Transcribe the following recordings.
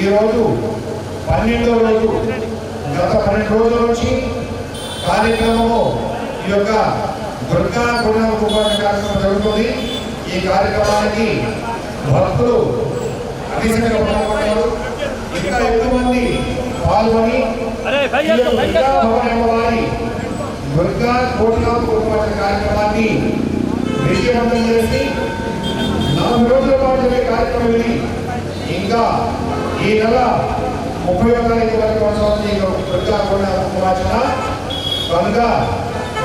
ఈరోజు 12వ రోజు గత 12 రోజుల నుంచి కార్యక్రమము ఈ యొక్క దుర్గా పూర్ణిమ కార్యక్రమం జరుగుతుంది. ఈ కార్యక్రమానికి భక్తులు అధికంగా పాల్గొన్నారు. ఇంకా ఎక్కువ మంది పాల్గొని దుర్గా పూర్ణిమ కార్యక్రమాన్ని విజయవంతం చేసి 4 రోజుల పాటు జరిగే కార్యక్రమం ఇది. ఇంకా ఈ నెల 31వ తారీఖు వరకు కొనసాగుతుంది దుర్గా పూర్ణిమ. కనుక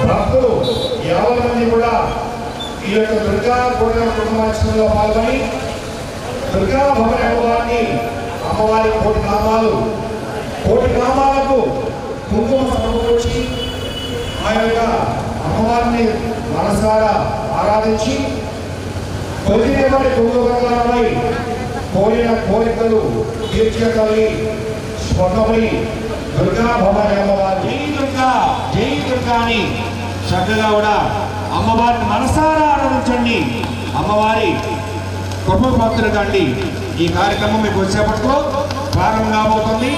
భక్తులు 50 మంది కూడా ఈ యొక్క దుర్గా పూర్ణిమ కుంభాచరణలో పాల్గొని దుర్గా భవన అమ్మవారిని అమ్మవారి కోటి నామాలకు కుంకుమ సమకూర్చి ఆ యొక్క అమ్మవారిని మనసారా ఆరాధించి కొద్దిసేపటి కుంకుమై కోరిన కోరికలు తీర్చగలి స్వర్ణమై దుర్గా భవాని అమ్మవారి జై దుర్గా అని చక్కగా కూడా అమ్మవారిని మనసారా ఆరాధించండి. అమ్మవారి కృపపాత్రులు కండి. ఈ కార్యక్రమం మీకు వచ్చేపటితో ప్రారంభం కాబోతుంది.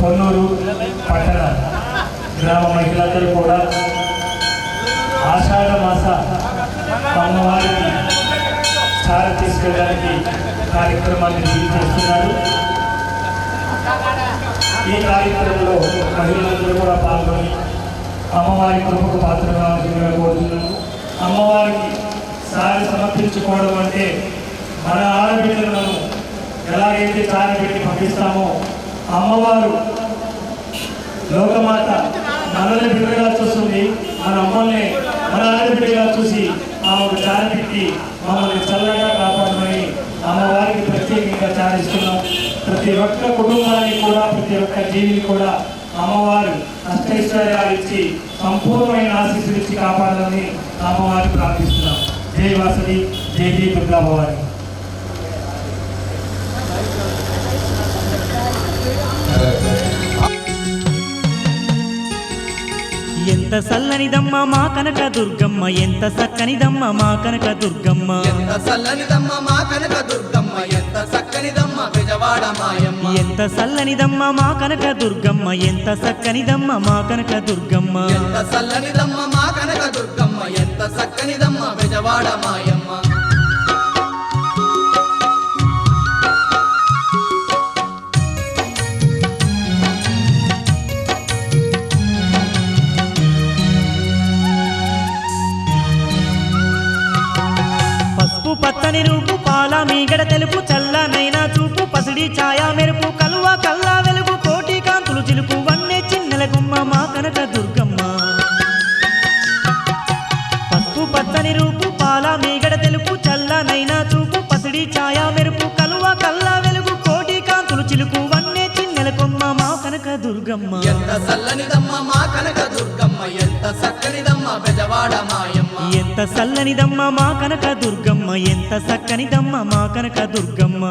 పొన్నూరు పట్టణ గ్రామ మహిళలందరూ కూడా ఆషాఢ మాస అమ్మవారికి చార తీసుకెళ్ళడానికి కార్యక్రమాన్ని చేస్తున్నారు. ఈ కార్యక్రమంలో మహిళలందరూ కూడా పాల్గొని అమ్మవారి కృపకు పాత్రగా కోరుతున్నాము. అమ్మవారికి సారి సమర్పించుకోవడం అంటే మన ఆడబిడ్డలను ఎలాగైతే చార పెట్టి పంపిస్తామో అమ్మవారు లోకమాత మనల్ని బిడ్డగా చూస్తుంది. మన అమ్మల్ని మన ఆడబిడ్డగా చూసి ఆమెకు చార పెట్టి మమ్మల్ని చల్లగా కాపాడమని అమ్మవారికి ప్రత్యేకంగా చారిస్తున్నాం. ప్రతి ఒక్క కుటుంబానికి కూడా ప్రతి ఒక్క జీవిని కూడా అమ్మవారు అష్టైశ్వర్యాలు ఇచ్చి సంపూర్ణమైన ఆశీస్సులు ఇచ్చి కాపాడాలని అమ్మవారిని ప్రార్థిస్తున్నాం. జై వాసవి, జై జై దుర్గా భవాని. ఎంత సల్లనిదమ్మ మా కనక దుర్గమ్మ, ఎంత సక్కనిదమ్మ మా కనక దుర్గమ్మ, ఎంత సల్లనిదమ్మ మా కనక దుర్గమ్మ, ఎంత సక్కనిదమ్మ బెజవాడ మాయమ్మ. ఎంత సల్లనిదమ్మ మా కనక దుర్గమ్మ, ఎంత సక్కనిదమ్మ మా కనక దుర్గమ్మ, ఎంత సల్లనిదమ్మ మా కనక దుర్గమ్మ, ఎంత సక్కనిదమ్మ బెజవాడ మాయమ్మ. పచ్చని రూపు పాల మీగడ తెలుపు చల్లనైనా చూపు పసిడి ఛాయా మెరుపు కలువ కల్లా వెలుగు కోటి కాంతులు చిలుపు వన్నె చిన్నెల గుమ్మ మా కనక దుర్గమ్మ. పసుపు పచ్చని రూపు పాల మీగడ తెలుపు చల్లనైనా చూపు పసిడి ఛాయా మెరుపు కలువ కల్లా వెలుగు కోటి కాంతులు చిలుపు వన్నె చిన్నెల గుమ్మ మా కనక దుర్గమ్మ. ఎంత సల్లనిదమ్మ మా కనక దుర్గమ్మ, ఎంత సక్కనిదమ్మ బెజవాడ మాయమ్మ. ఎంత సల్లనిదమ్మ మా కనక దుర్గమ్మ, ఎంత సక్కనిదమ్మ మా కనక దుర్గమ్మ.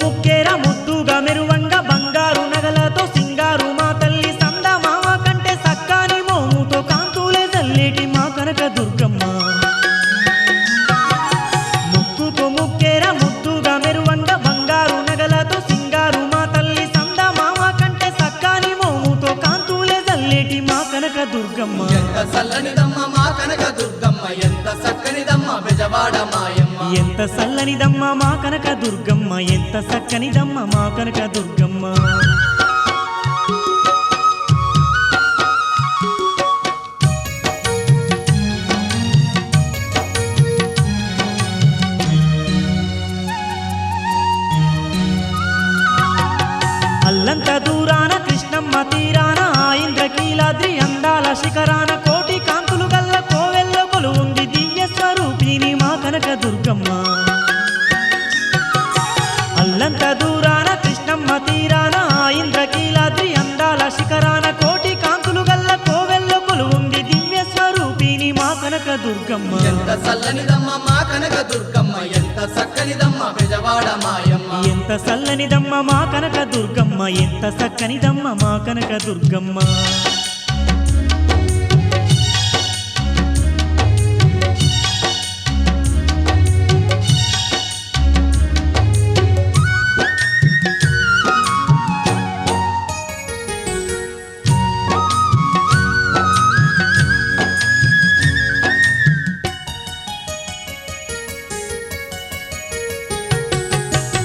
ముక్కేర ముద్దుగా మెరువంగా బంగారు నగలతో సింగారు మా తల్లి సంద మామ కంటే సక్కాని మోముతో కాంతులే చల్లేటి మా కనక దుర్గమ్మ. ముక్కుతో ముక్కేర ముద్దుగా మెరువంగా బంగారు నగలతో సింగారు చల్లనిదమ్మ మా కనక దుర్గమ్మ ఎంత చక్కనిదమ్మ మా కనక దుర్గమ్మ అల్లంత దూరాన కృష్ణమ్మ తీరాన ఇంద్రకీలాద్రి అందాల శిఖరాన కోటి కాంతులు గల్ల కోవెల్లో కొలువుంది దివ్య స్వరూపిణి మా కనక దుర్గమ్మ అల్లంత దూరాన కృష్ణమ్మ తీరాన ఇంద్రకీలాద్రి అందాల శిఖరాన కోటి కాంతులు గల్ల కోవెల్లో కొలువుంది దివ్య స్వరూపిణి మా కనక దుర్గమ్మ ఎంత చల్లనిదమ్మ మా కనక దుర్గమ్మ ఎంత చక్కనిదమ్మ బెజవాడ మాయమ్మ ఎంత చల్లనిదమ్మ మా కనక దుర్గమ్మ ఎంత చక్కనిదమ్మ మా కనక దుర్గమ్మ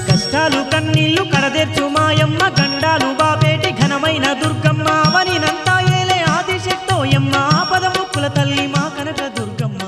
కష్టాలు కన్నీళ్లు కడదెర్చు మాయమ్మ గండాలు బాపేటి ఘనమైన దుర్గమ్మ అవనినంతా ఏలే ఆదిశక్తోయమ్మ ఆపద ముక్కుల తల్లి మా కనక దుర్గమ్మ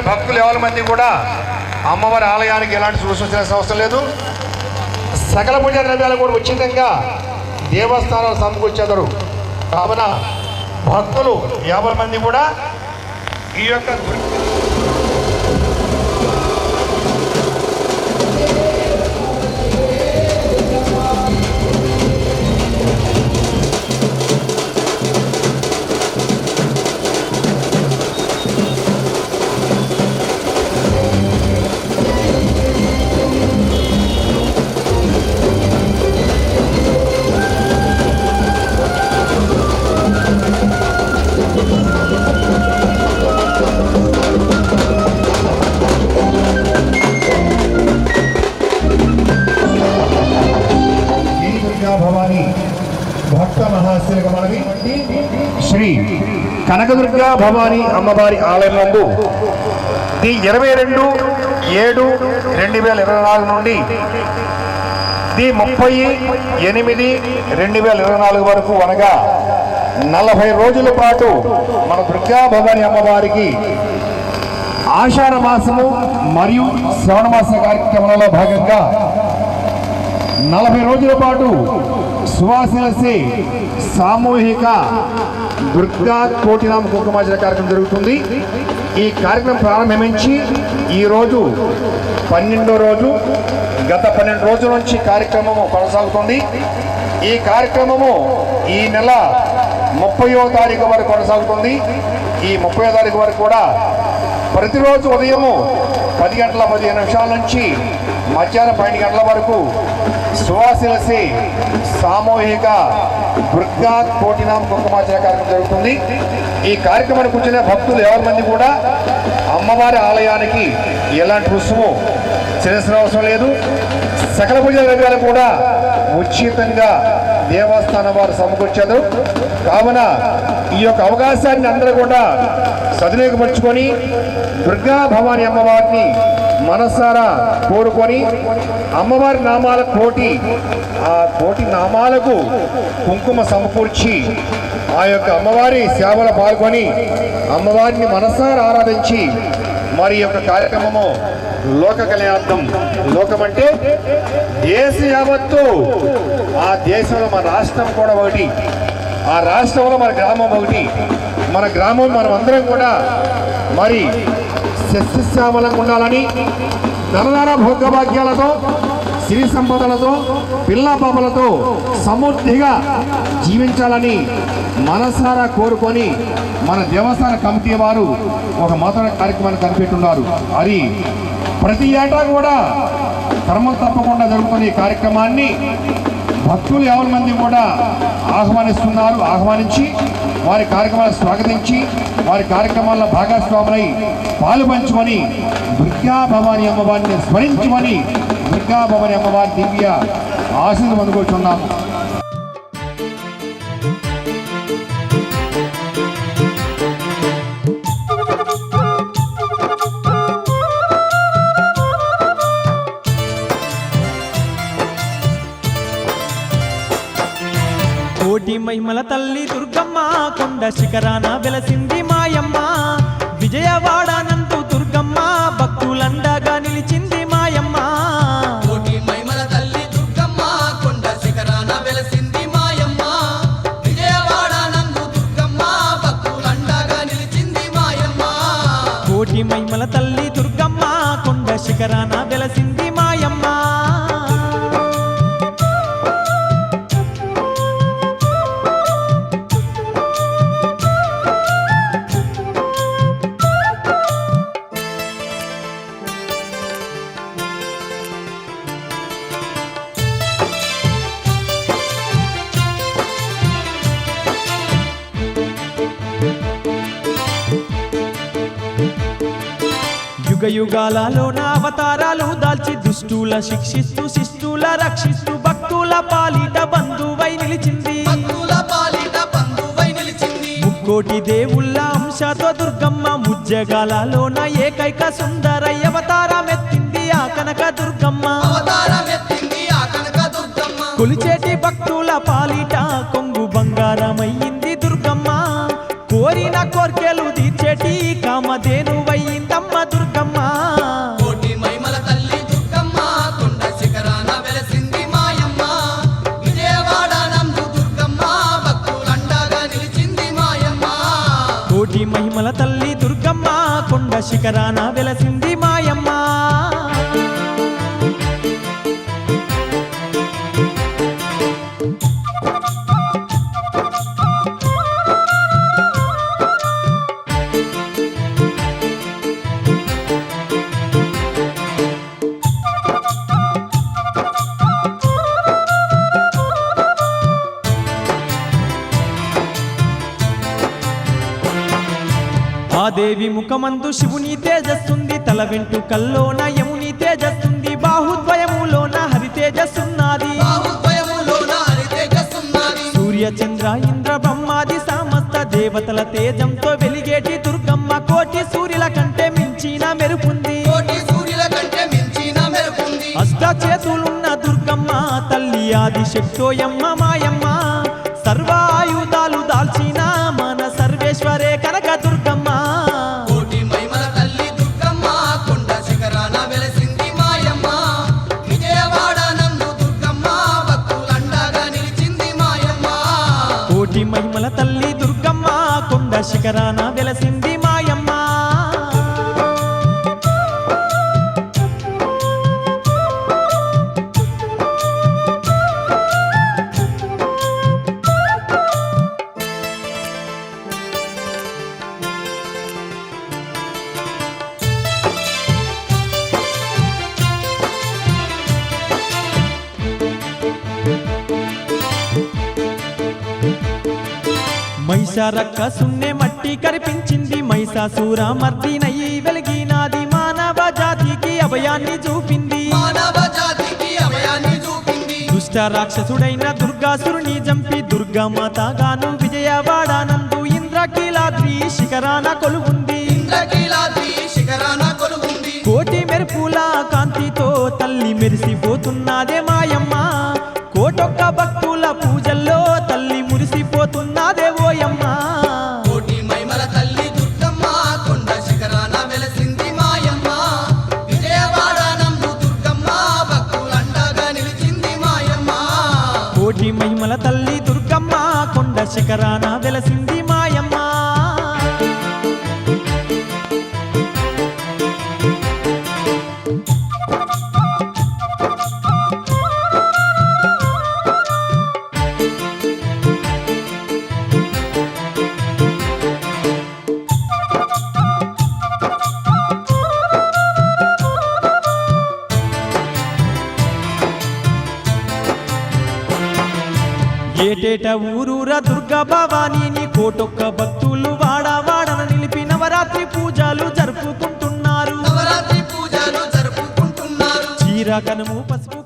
భక్తులు ఎవరి మంది కూడా అమ్మవారి ఆలయానికి ఎలాంటి సూచించాల్సిన అవసరం లేదు. సకల పూజా ద్రవ్యాలు కూడా ఉచితంగా దేవస్థానాలు సమకూర్చెదరు. కావున భక్తులు ఎవరి మంది కూడా ఈ యొక్క కనకదుర్గ భవానీ అమ్మవారి ఆలయం నందు ది 22/7/2024 నుండి ది 30/8/2024 వరకు అనగా 40 రోజుల పాటు మన దుర్గా భవానీ అమ్మవారికి ఆషాఢ మాసము మరియు శ్రవణ మాస కార్యక్రమంలో భాగంగా 40 రోజుల పాటు సువాసిలసి సామూహిక దుర్గా కోటినామ కుంకుమార్చన కార్యక్రమం జరుగుతుంది. ఈ కార్యక్రమం ప్రారంభించి ఈరోజు 12వ రోజు. గత 12 రోజుల నుంచి కార్యక్రమము కొనసాగుతుంది. ఈ కార్యక్రమము ఈ నెల 30వ తారీఖు వరకు కొనసాగుతుంది. ఈ 30వ తారీఖు వరకు కూడా ప్రతిరోజు ఉదయము 10:15 నుంచి మధ్యాహ్నం 12 గంటల వరకు సువాసిలసి సామూహిక దుర్గా కోటినామ కుంకుమార్చన కార్యక్రమం జరుగుతుంది. ఈ కార్యక్రమానికి వచ్చిన భక్తులు ఎవరి మంది కూడా అమ్మవారి ఆలయానికి ఎలాంటి రుసుము చెల్లించిన అవసరం లేదు. సకల పూజల ద్రవ్యాలు కూడా ఉచితంగా దేవస్థానం వారు సమకూర్చారు. కావున ఈ యొక్క అవకాశాన్ని అందరూ కూడా సద్వినియోగపరుచుకొని దుర్గా భవానీ అమ్మవారిని మనసారా కోరుకొని అమ్మవారి నామాల కోటి, ఆ కోటి నామాలకు కుంకుమ సమకూర్చి ఆ యొక్క అమ్మవారి సేవలో పాల్గొని అమ్మవారిని మనసారా ఆరాధించి మరి యొక్క కార్యక్రమము లోక కళ్యాణార్థం. లోకం అంటే దేశ యావత్తు, ఆ దేశంలో మన రాష్ట్రం కూడా ఒకటి, ఆ రాష్ట్రంలో మన గ్రామం ఒకటి. మన గ్రామం మనం అందరం కూడా మరి సస్యశ్యామలంగా ఉండాలని, ధనధార భోగభాగ్యాలతో, సిరి సంపదలతో, పిల్ల పాపలతో సమృద్ధిగా జీవించాలని మనసారా కోరుకొని మన దేవస్థాన కమిటీ వారు ఒక మతన కార్యక్రమాన్ని కనిపెట్టున్నారు. అది ప్రతి ఏటా కూడా క్రమం తప్పకుండా జరుగుతున్న ఈ కార్యక్రమాన్ని భక్తులు ఎవరి మంది కూడా ఆహ్వానిస్తున్నారు. ఆహ్వానించి వారి కార్యక్రమాలను స్వాగతించి వారి కార్యక్రమాల్లో భాగస్వాములై పాలు పంచుకొని దుర్గా భవానీ అమ్మవారిని స్మరించుకొని దుర్గా భవానీ అమ్మవారి దివ్య ఆశీస్సులు అందుకుంటున్నాము. కోటి మహిమల తల్లి దుర్గమ్మ కొండ శిఖరాన వెలసింది మాయమ్మ. విజయవాడ నందు దుర్గమ్మ భక్తులండగా నిలిచింది మాయమ్మ. కోటి మహిమల తల్లి దుర్గమ్మ కొండ శిఖరాన వెలసింది మాయమ్మ. విజయవాడ నందు దుర్గమ్మ భక్తులండగా నిలిచింది మాయమ్మ. కోటి మహిమల తల్లి దుర్గమ్మ కొండ శిఖరాన వెలసింది మాయమ్మ. యుగ యుగాలలోన అవతారాలు దాల్చి దుష్టుల శిక్షిస్తూ శిష్టుల రక్షిస్తూ భక్తుల పాలిట బంధువై నిలిచింది. భక్తుల పాలిట బంధువై నిలిచింది. ముక్కోటి దేవుళ్ళ అంశతో దుర్గమ్మ ముజ్జగాలలోన ఏకైక సుందర అవతారమెత్తింది ఆ కనక దుర్గమ్మ. అవతారమెత్తింది ఆ కనక దుర్గమ్మ. కొలిచేటి భక్తుల పాలిట కొంగు బంగారమయ్యింది దుర్గమ్మ. కోరిన కోర్కెలు తీర్చేటి కామధేనువయ్యిందమ్మ దుర్గమ్మ. కోటి మహిమల తల్లి దుర్గమ్మ కొండ శిఖరాన వెలసింది మాయమ్మ. విజయవాడ నందు దుర్గమ్మ భక్తులండగా నిలిచింది మాయమ్మ. కోటి మహిమల తల్లి దుర్గమ్మ కొండ శిఖరాన వెలసింది మాయమ్మ. ఆ దేవి ముఖమందు శివుని తేజస్సుంది. తల వెంట్రుకల్లోన యముని తేజస్సుంది. బాహుద్వయములోన హరి తేజస్సున్నది. బాహుద్వయములోన హరి తేజస్సున్నది. సూర్య చంద్ర ఇంద్ర బ్రహ్మాది సమస్త దేవతల తేజంతో వెలిగేటి దుర్గమ్మ కోటి సూర్యుల కంటే మించిన మెరుపుంది కోటి సూర్యుల కంటే మించిన మెరుపుంది అష్ట చేతులున్న దుర్గమ్మ తల్లి ఆది శక్తోయమ్మ మాయమ్మ సర్వాయుధాలు దాల్చిన మన సర్వేశ్వరే కనక దుర్గమ్మ కోటి మహిమల తల్లి దుర్గమ్మ కొండ శిఖరాన వెలసింది మాయమ్మ విజయవాడ నందు దుర్గమ్మ భక్తులండగా నిలిచింది మాయమ్మ కోటి మహిమల తల్లి దుర్గమ్మ కొండ శిఖరాన వెలసింది మాయమ్మ మైసారక్క సున్నే మట్టి కరిపించింది మైసాసుర మర్దినయి వెలిగినాది మానవ జాతికి అభయాన్ని చూపింది మానవ జాతికి అభయాన్ని చూపింది దుష్ట రాక్షసుడైన దుర్గాసురుని జంపి దుర్గామాతగాను విజయవాడానందు ఇంద్రకీలాద్రి శిఖరాన కొలువుంది ఇంద్రకీలాద్రి శిఖరాన కొలువుంది కోటి మెరుపుల కాంతితో తల్లి మెరిసిపోతున్నదే మాయమ్మ కోటొక్క భక్తుల పూజల్లో తల్లి మురిసిపోతున్నదే ఓయమ్మ కోటి మహిమల తల్లి దుర్గమ్మ కొండ శిఖరాన వెలసింది మాయమ్మ విజయవాడ నందు దుర్గమ్మ భక్తులండగా నిలిచింది మాయమ్మ కోటి మహిమల తల్లి దుర్గమ్మ కొండ శిఖరాన వెలసింది మాయమ్మ ఏటేట ఊరూర దుర్గా భవానీని కోటొక్క భక్తులు వాడవాడన నిలిపి నవరాత్రి పూజలు జరుపుకుంటున్నారు నవరాత్రి పూజలు జరుపుకుంటున్నారు చీర కనుము పసుపు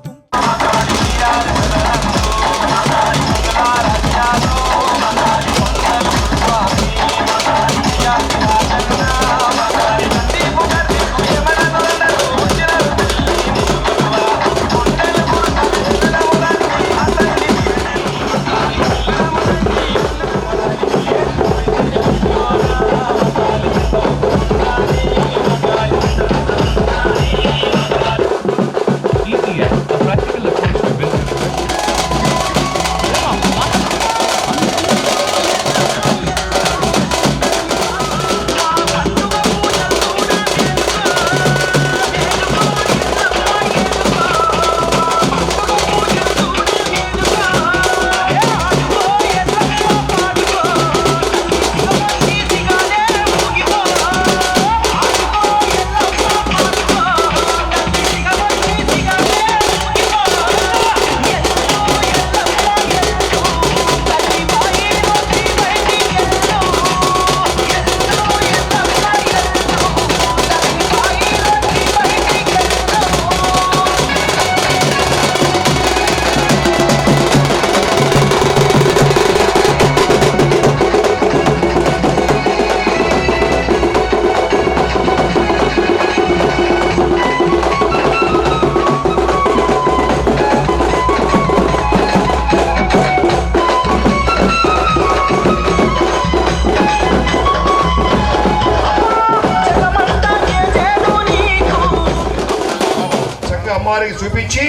అమ్మవారికి చూపించి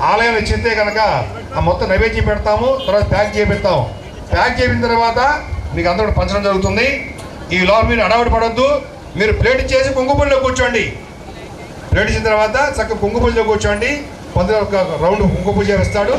ఆలయం నచ్చితే కనుక ఆ మొత్తం నైవేద్యం పెడతాము, తర్వాత ప్యాక్ చేపిస్తాము. ప్యాక్ చేసిన తర్వాత మీకు అందరూ పంచడం జరుగుతుంది. ఈ లోపల మీరు అడవాడు పడొద్దు, మీరు ప్లేట్ చేసి కుంకుపల్లిలో కూర్చోండి. ప్లేట్ ఇచ్చిన తర్వాత చక్కగా కుంకుపల్లిలో కూర్చోండి. పొద్దున ఒక రౌండ్ కుంకుపూజ చేస్తాడు.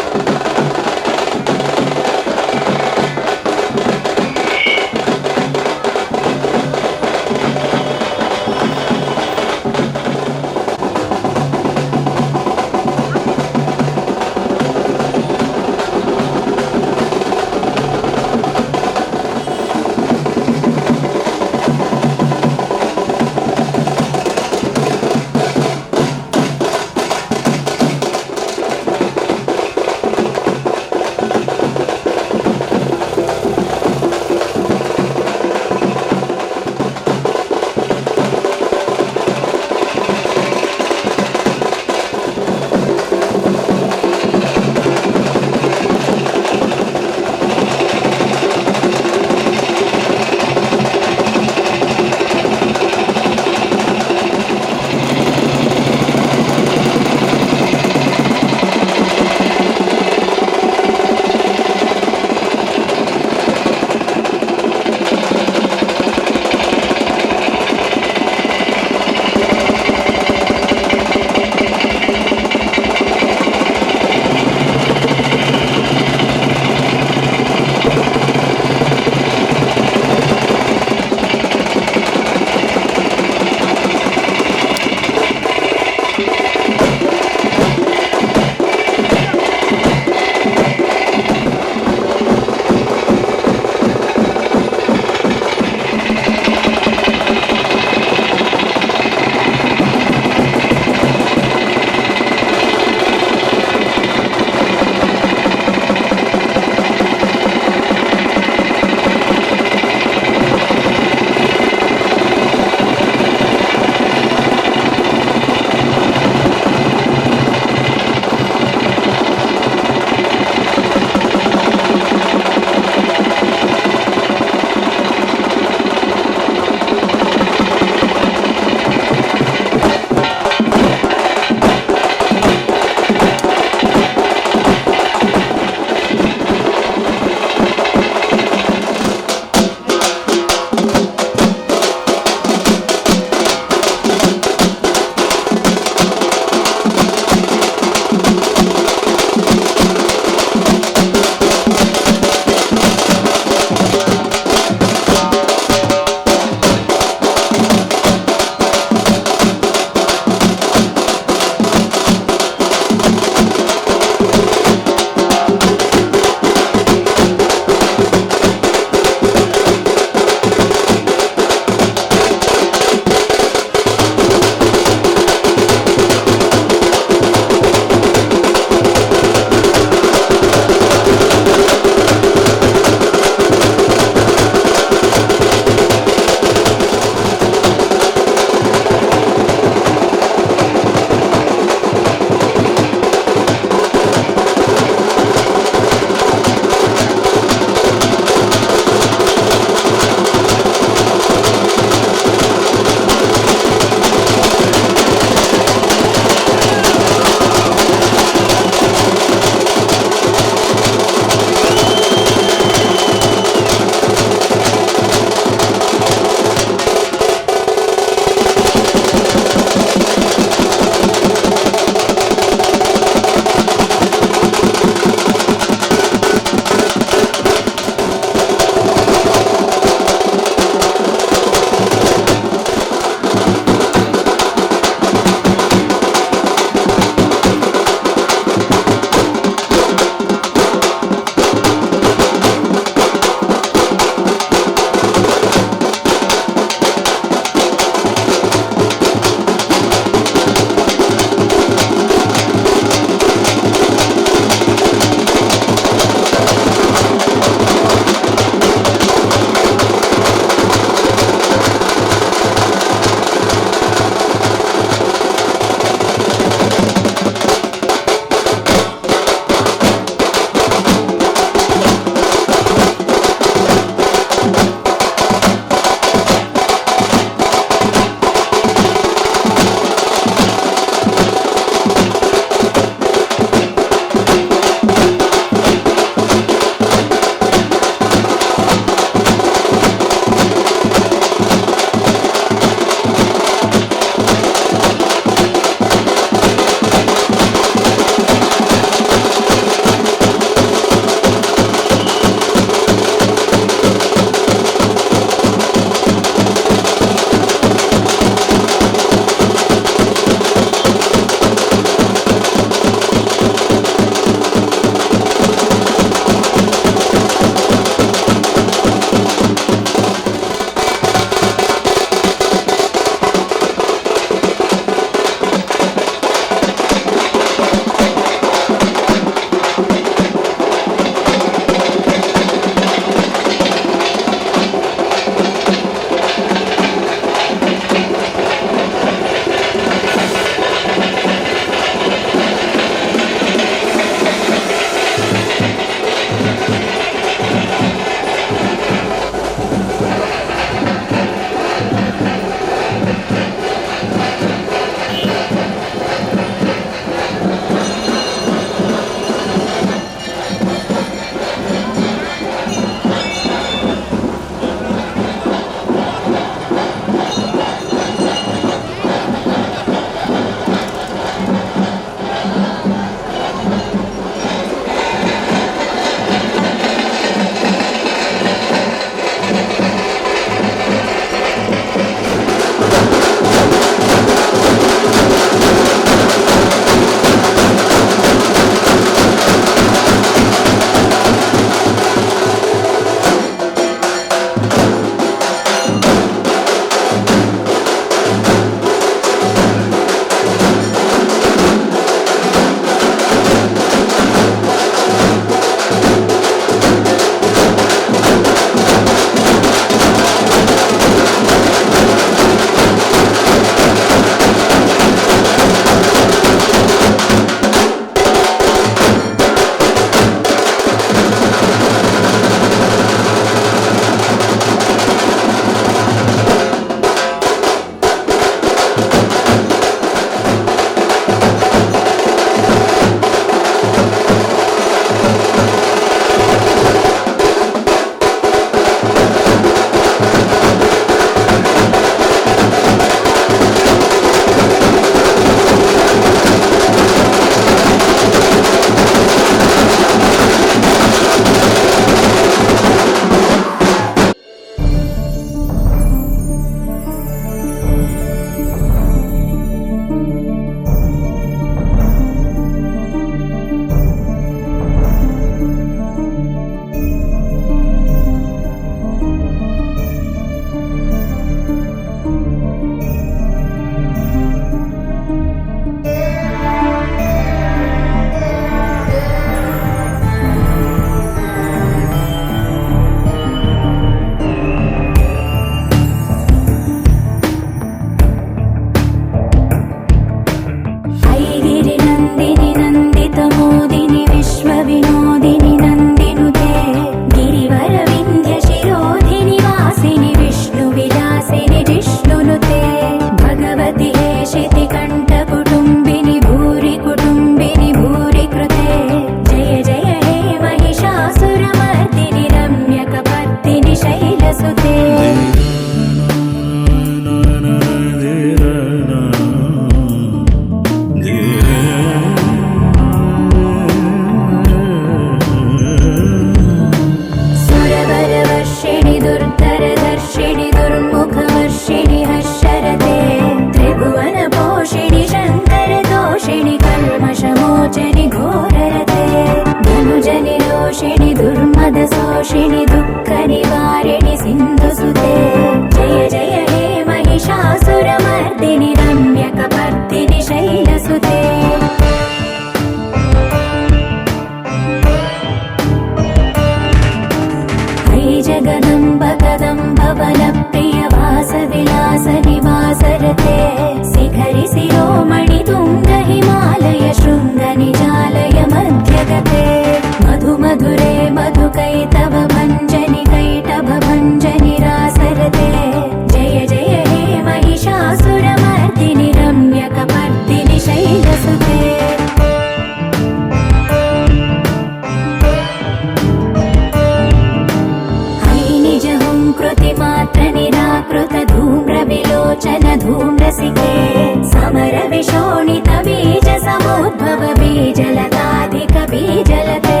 बीजोद्भव बीजलताधिक बीजलते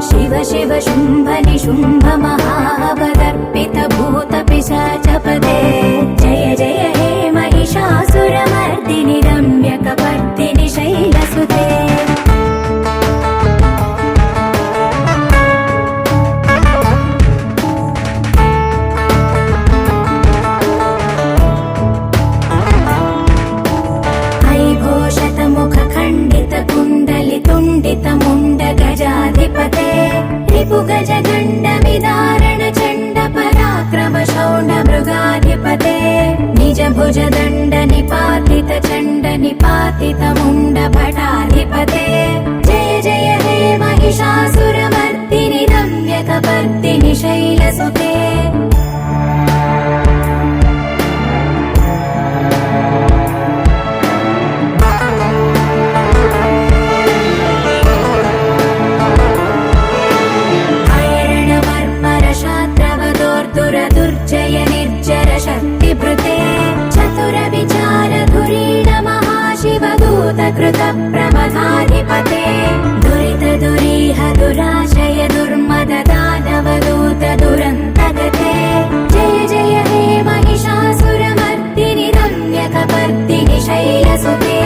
शिव शिव शुम्भ निशुम्भ महावदर्पित भूत पिशाचपदे जय जय हे महिषासुरमर्दिनि रम्यकपर्दिनि शैलसुते मुंड गजाधिपते रिपु गज गंड विदारण चंड पराक्रम शौंड मृगाधिपते निज भुज दंड निपातित चंड निपातित मुंड भटाधिपते जय जय हे महिषासुरमर्दिनि रम्यकपर्दिनि शैलसुते दुर्जय निर्जर शक्तिभृते चतुर विचार धुरीण महाशिवदूत कृत प्रमथाधिपते दुरित दुरीह दुराशय दुर्मद दानवदूत दुरन्तगते जय जय हे महिषासुरमर्दिनि रम्यकपर्दिनि शैलसुते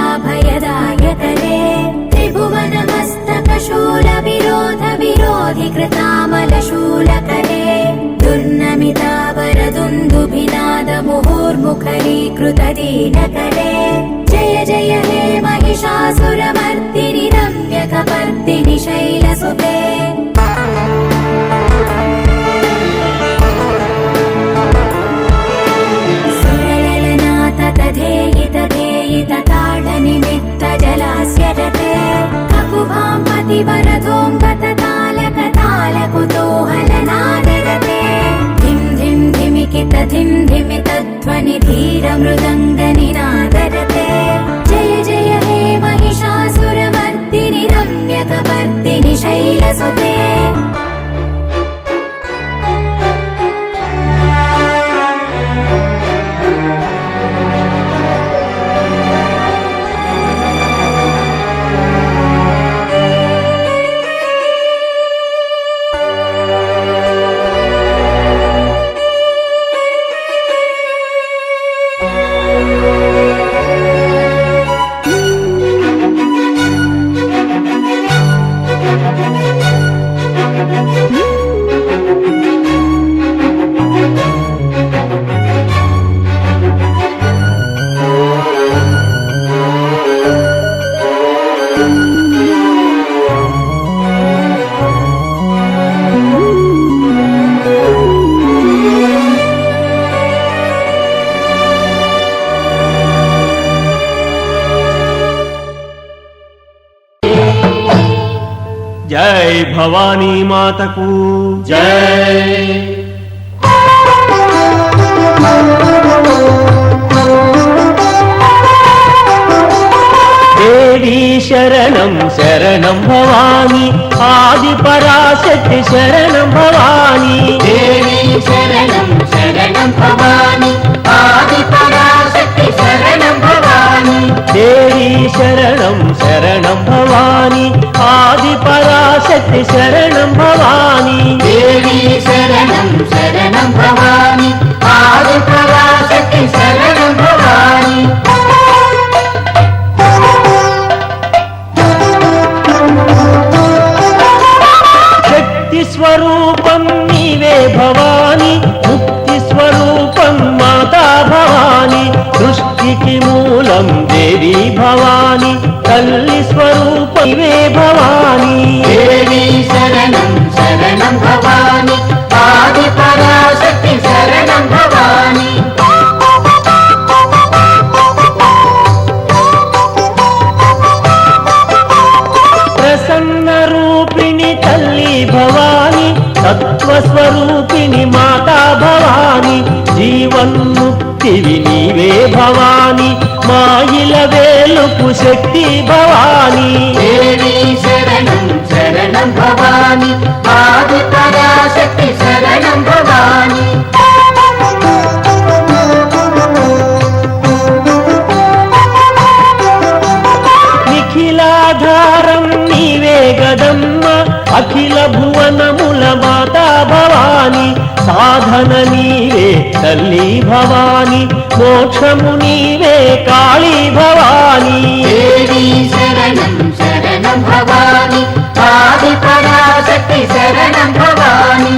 कीरवराभयदायकरे त्रिभुवनमस्तकशूल विरोध विरोधि कृतामलशूलकरे दुर्नमितावरदुन्दुभिनाद मुहुर्मुखरीकृत दीनकरे जय जय हे महिषासुरमर्दिनि रम्यकपर्दिनि शैलसुते धेयित ताडनिमित्त जलास्यरते ककुभां पतिवरधोऽङ्गत तालकुतूहलनादरते धिं धिं धिमिकित धिं धिमित ध्वनि धीर मृदङ्गनिनादरते जय जय हे महिषासुरमर्दिनि रम्यकपर्दिनि शैलसुते जय भवानी मातकू जय। देवी शरणं शरणं भवानी आदिपराशक्ति शरणं भवानी देवी शरणं शरणं भवानी आदिपराशक्ति शरणं भवानी देवी शरणं शरणं भवानी आदिपराशक्ति शरणं भवानी देवी शरणं शरणं भवानी आदिपराशक्ति शरणं भवानी शक्ति स्वरूपं नीवे भवानी मुक्ति स्वरूपं माता भवानी सृष्टिकी मूलं देवी भवानी तल्ली स्वरूपं नीवे भवानी देवी शरणं शरणं भवानी आदिपराशक्ति शरणं भवानी प्रसन्न रूपिणी तल्ली भवानी तत्वस्वरूपिणी माता भवानी जीवन्मुक्ति नीवे भवानी मायिल वेलुपु शक्ति भवानी देवी शरणं शरणं भवानी आदिपराशक्ति మాతా భవాని సాధన నీవే తల్లి భవాని మోక్షము నీవే కాళీ భవాని దేవి శరణం శరణం భవాని ఆది పరాశక్తి శరణం భవాని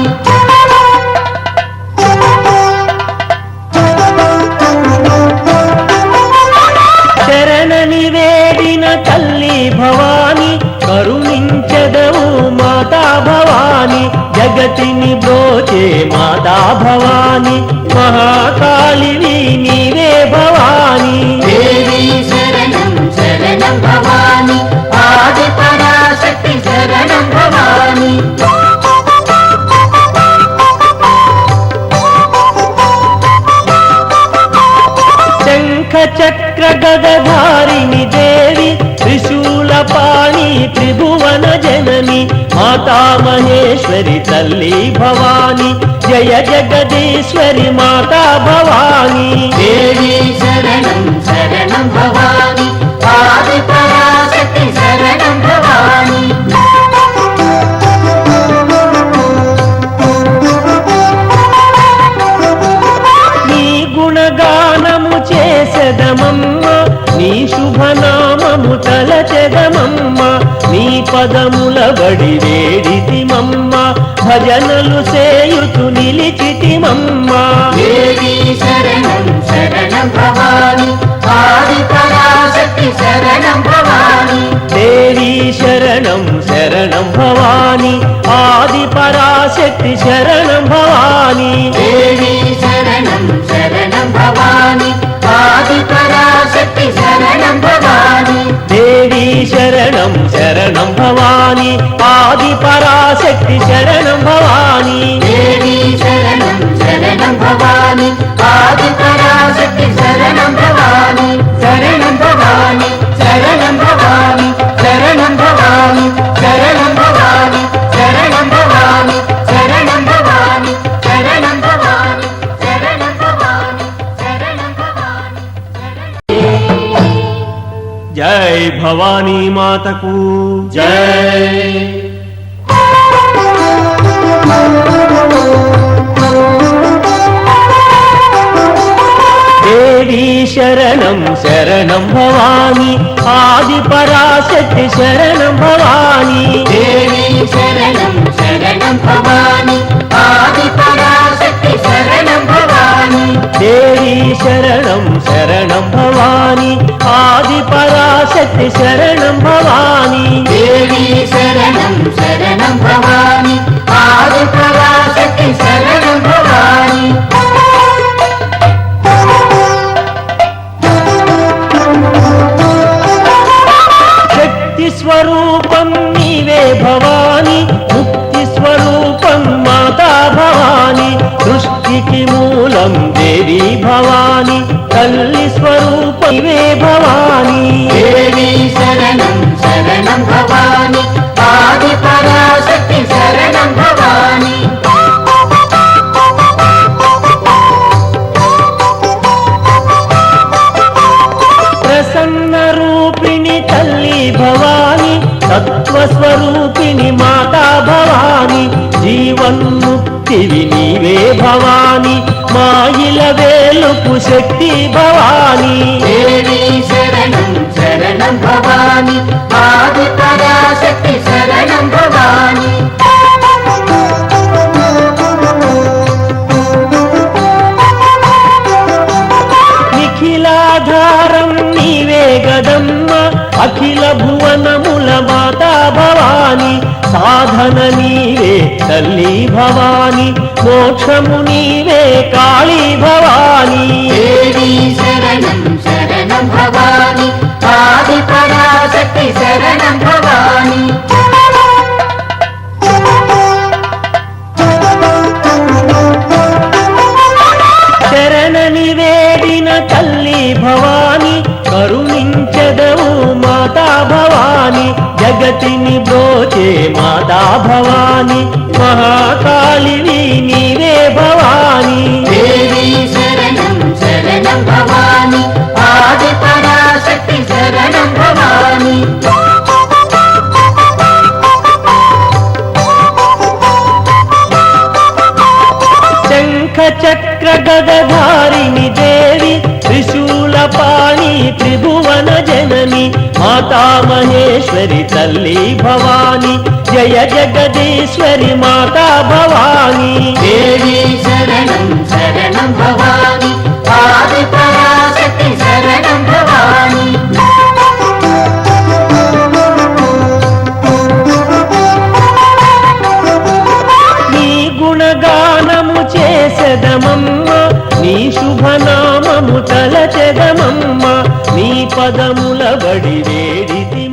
శరణని వేడిన తల్లి భవాని కరుణించదవు మాతా భవాని జగతిని బ్రోచే మాతా భవాని మహాకాళివి నీవే భవాని దేవి శరణం శరణం భవాని ఆది పరాశక్తి శరణం భవాని శంఖ చక్ర గదధారిణి దేవి త్రిశూలపాణి త్రిభువన జనని మాతా మహేశ్వరి తల్లి భవాని జయ జగదీశ్వరి మాతా భవాని దేవి శరణం శరణం భవాని ఆది పరాశక్తి శరణం భవాని నీ గుణగానము చేసెదమమ్మ నీ శుభనామము తలచెదమమ్మ నీ పదముల బడి వేడితిమమ్మ భజనలు సేయుతు నిలిచితిమమ్మ దేవి శరణం శరణం భవాని ఆది పరాశక్తి శరణం భవాని దేవి శరణం శరణం భవాని ఆది పరాశక్తి శరణం భవాని దేవి శరణం శరణం భవాని ఆది పరాశక్తి శరణం భవాని దేవి శరణం శరణం భవాని ఆది పరాశక్తి శరణం భవాని దేవి శరణం శరణం భవాని ఆది పరాశక్తి శరణం భవాని శరణం భవాని శరణం భవాని శరణం భవాని శరణం భవాని శరణం భవాని శరణం భవాని శరణం భవాని శరణం భవాని శరణం భవాని జై భవానీ మాతకు జై దేవి శరణం శరణం భవాని ఆది పరాశక్తి శరణం భవాని దేవి శరణం శరణం భవాని ఆది పరాశక్తి శరణం భవాని దేవి శరణం శరణం భవాని ఆది పరాశక్తి శరణం భవాని దేవి శరణం శరణం భవాని ఆది పరాశక్తి శరణం భవాని శక్తి స్వరూపం నీవే భవాని ముక్తి స్వరూపం మాతా భవాని సృష్టికి మూలం దేవి భవాని తల్లి స్వరూపమే భవాని దేవి శరణం శరణం భవాని ఆది పరాశక్తి శరణం భవాని ప్రసన్న రూపిణి తల్లి భవాని తత్వస్వరూపిణి మాతా భవాని జీవన్ముక్తివి నీవే భవాని మాయిల వేలుపు శక్తి భవాని దేవి శరణం శరణం భవాని ఆది పరాశక్తి శరణం భవాని నిఖిలాధారం నీవే గదమ్మ అఖిల భువనముల మాతా భవాని సాధన నీవే తల్లి భవాని మోక్షము నీవే కాళీ భవాని దేవి శరణం శరణం భవాని ఆది పరాశక్తి శరణం భవాని శరణని వేడిన తల్లి భవాని కరుణించదవు మాతా భవాని జగతిని బ్రోచే మాతా భవాని మహాకాళివి నీవే భవాని దేవి శరణం శరణం భవాని ఆది పరాశక్తి శరణం భవాని చక్ర గదధారిణి దేవి త్రిశూలపాణి త్రిభువన జనని మాతా మహేశ్వరి తల్లి భవాని జయ జగదీశ్వరి మాతా భవాని దేవి శరణం శరణం భవాని ఆది పరాశక్తి శరణం భవాని నీ గుణగానము చేసెదమమ్మ నీ శుభనామము తలచెదమమ్మ నీ పదముల బడి వేడితి